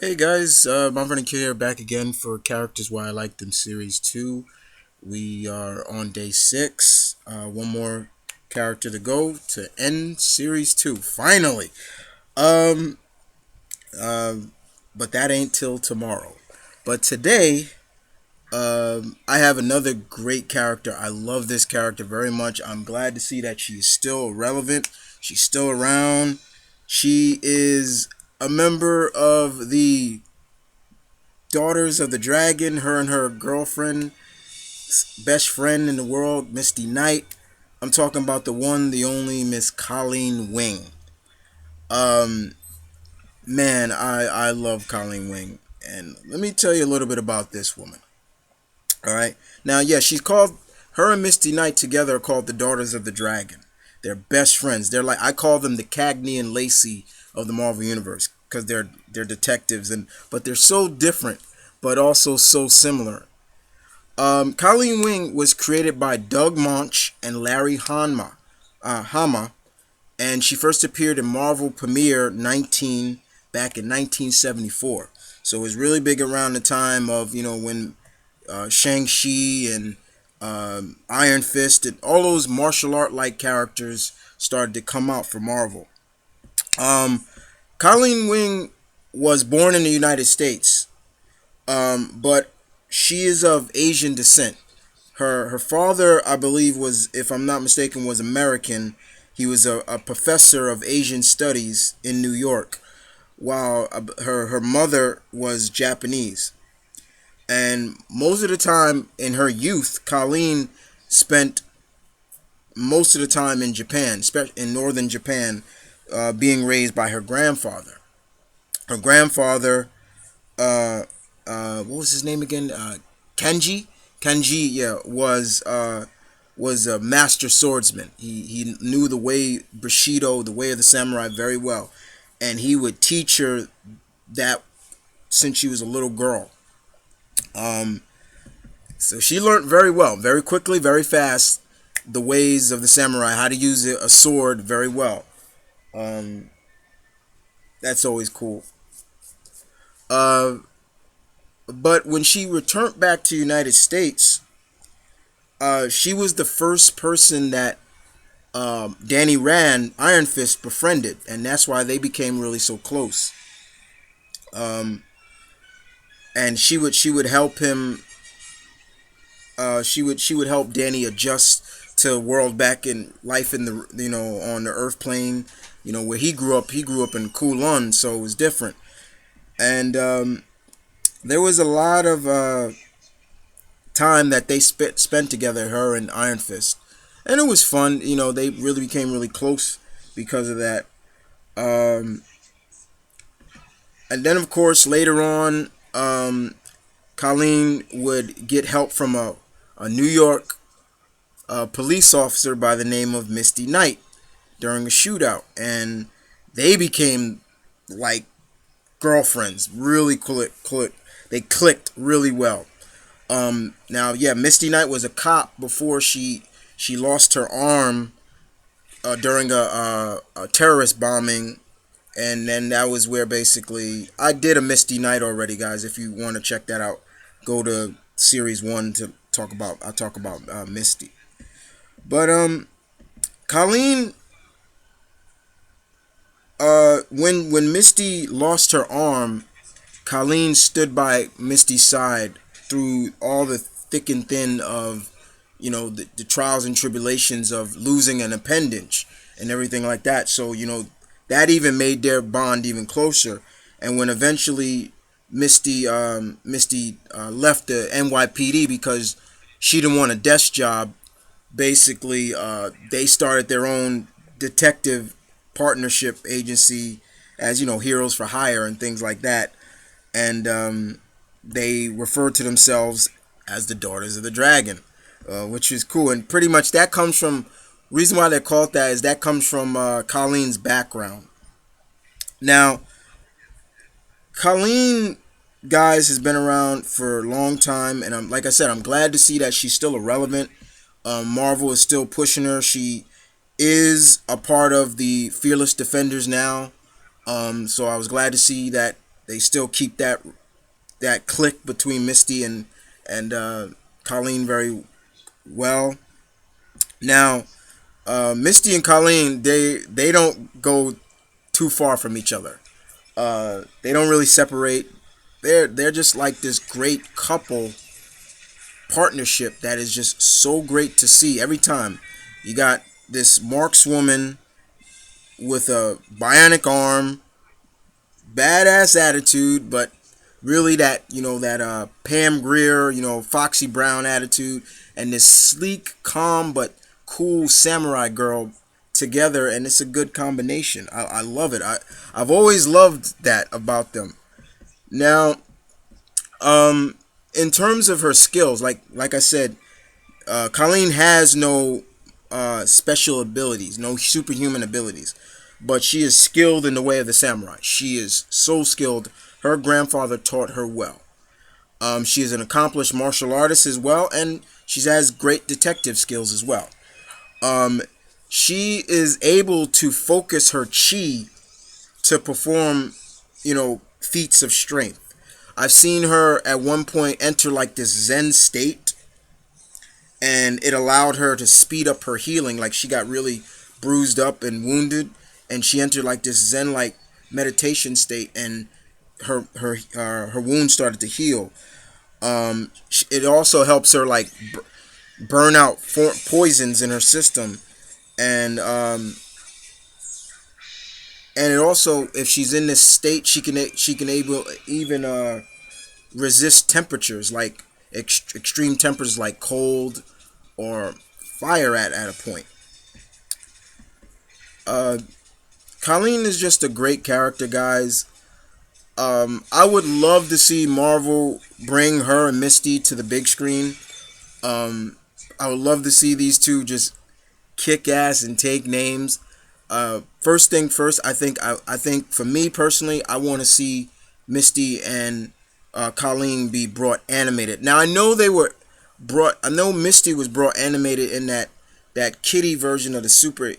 Hey guys, M.V.K here back again for Characters Why I Like Them Series 2. We are on day 6. One more character to go to end Series 2. Finally! Um, uh, but that ain't till tomorrow. But today, I have another great character. I love this character very much. I'm glad to see that she's still relevant. She's still around. She is a member of the Daughters of the Dragon, her and her girlfriend, best friend in the world, Misty Knight. I'm talking about the one, the only Miss Colleen Wing. Um, man, I love Colleen Wing, and let me tell you a little bit about this woman. All right, now yeah, she's called her and Misty Knight together are called the Daughters of the Dragon. They're best friends. They're like I call them the Cagney and Lacey of the Marvel Universe because they're detectives and but they're so different, but also so similar. Colleen Wing was created by Doug Monch and Larry Hama, and she first appeared in Marvel Premiere 19 back in 1974. So it was really big around the time of when Shang-Chi and Iron Fist and all those martial art like characters started to come out for Marvel. Um, Colleen Wing was born in the United States, but she is of Asian descent. Her father, I believe, was, if I'm not mistaken, was American. He was a professor of Asian studies in New York, while her mother was Japanese. And most of the time in her youth, Colleen spent most of the time in Japan, in northern Japan, being raised by her grandfather. Her grandfather, uh, what was his name again? Kenji. Kenji, yeah, was a master swordsman. He knew the way Bushido, the way of the samurai, very well, and he would teach her that since she was a little girl. Um, so she learned very well, very quickly, very fast, the ways of the samurai, how to use a sword very well. Um, that's always cool. Uh, but when she returned back to the United States, she was the first person that Danny Rand, Iron Fist, befriended, and that's why they became really so close. Um, and she would help him. She would help Danny adjust to world back in life in the on the Earth plane. Where he grew up. He grew up in Kulon, so it was different. And there was a lot of time that they spent together, her and Iron Fist, and it was fun. They really became really close because of that. Um, and then, of course, later on, Colleen would get help from a New York police officer by the name of Misty Knight during a shootout, and they became like girlfriends. Really they clicked really well. Now, yeah, Misty Knight was a cop before she lost her arm during a terrorist bombing, and then that was where basically I did a Misty Knight already, guys. If you want to check that out, go to series 1 to talk about. I talk about Misty, but Colleen, when Misty lost her arm, Colleen stood by Misty's side through all the thick and thin of the trials and tribulations of losing an appendage and everything like that. So that even made their bond even closer. And when eventually Misty left the NYPD because she didn't want a desk job, basically they started their own detective partnership agency as Heroes for Hire and things like that. And they referred to themselves as the Daughters of the Dragon, which is cool. And pretty much that comes from reason why they're called that is that comes from Colleen's background. Now, Colleen, guys, has been around for a long time, and like I said, I'm glad to see that she's still irrelevant. Marvel is still pushing her. She is a part of the Fearless Defenders now. So I was glad to see that they still keep that click between Misty and Colleen very well. Now, Misty and Colleen, they don't go too far from each other. They don't really separate. They're just like this great couple partnership that is just so great to see every time. You got this markswoman with a bionic arm, badass attitude, but really that that Pam Grier, Foxy Brown attitude, and this sleek, calm but cool samurai girl together, and it's a good combination. I love it. I've always loved that about them. Now, in terms of her skills, like I said, Colleen has no special abilities, no superhuman abilities, but she is skilled in the way of the samurai. She is so skilled. Her grandfather taught her well. She is an accomplished martial artist as well, and she has great detective skills as well. She is able to focus her chi to perform, feats of strength. I've seen her at one point enter like this Zen state, and it allowed her to speed up her healing. Like she got really bruised up and wounded, and she entered like this Zen like meditation state, and her wound started to heal. It also helps her like burn out poisons in her system, and it also, if she's in this state, she can able even resist temperatures like extreme temperatures like cold or fire at a point. Uh, Colleen is just a great character, guys. I would love to see Marvel bring her and Misty to the big screen. Um, I would love to see these two just kick ass and take names. First thing first, I think for me personally, I want to see Misty and Colleen be brought animated. Now I know they were brought. I know Misty was brought animated in that kitty version of the Super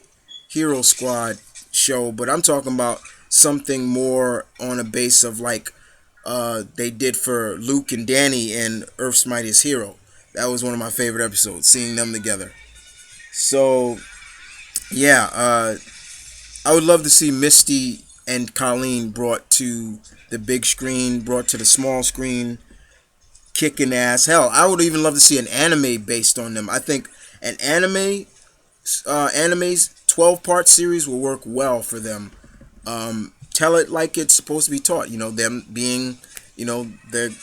Hero Squad show, but I'm talking about something more on a base of like they did for Luke and Danny in Earth's Mightiest Hero. That was one of my favorite episodes, seeing them together. So yeah, I would love to see Misty and Colleen brought to the big screen, brought to the small screen, kicking ass. Hell, I would even love to see an anime based on them. I think an anime's 12-part series will work well for them. Tell it like it's supposed to be taught. Them being, the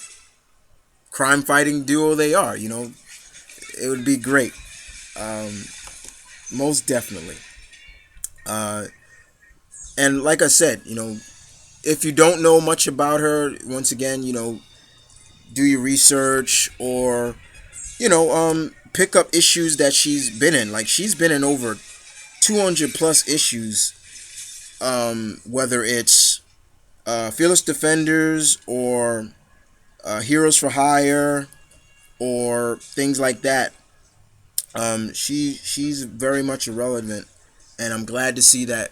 crime fighting duo they are. It would be great. Um, Most definitely. Uh, and like I said, if you don't know much about her, once again, do your research or, pick up issues that she's been in. Like she's been in over 200 plus issues, whether it's Fearless Defenders or Heroes for Hire or things like that. She's very much irrelevant, and I'm glad to see that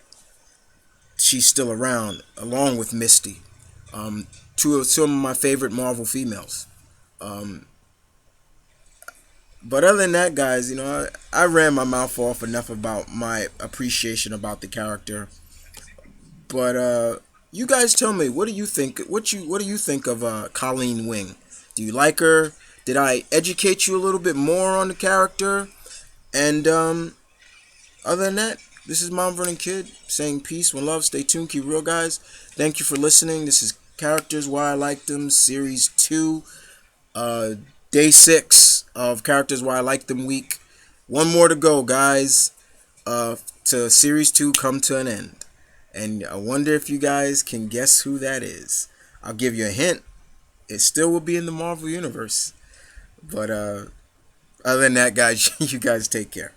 she's still around, along with Misty. Two of some of my favorite Marvel females. Um, but other than that, guys, I ran my mouth off enough about my appreciation about the character. But you guys tell me, what do you think? What do you think of Colleen Wing? Do you like her? Did I educate you a little bit more on the character? And other than that, this is Mom Vernon Kid saying peace, one love, stay tuned, keep real, guys. Thank you for listening. This is Characters Why I Like Them, Series 2, uh, Day 6 of Characters Why I Like Them week. One more to go, guys, to Series 2 come to an end. And I wonder if you guys can guess who that is. I'll give you a hint. It still will be in the Marvel Universe. But other than that, guys, you guys take care.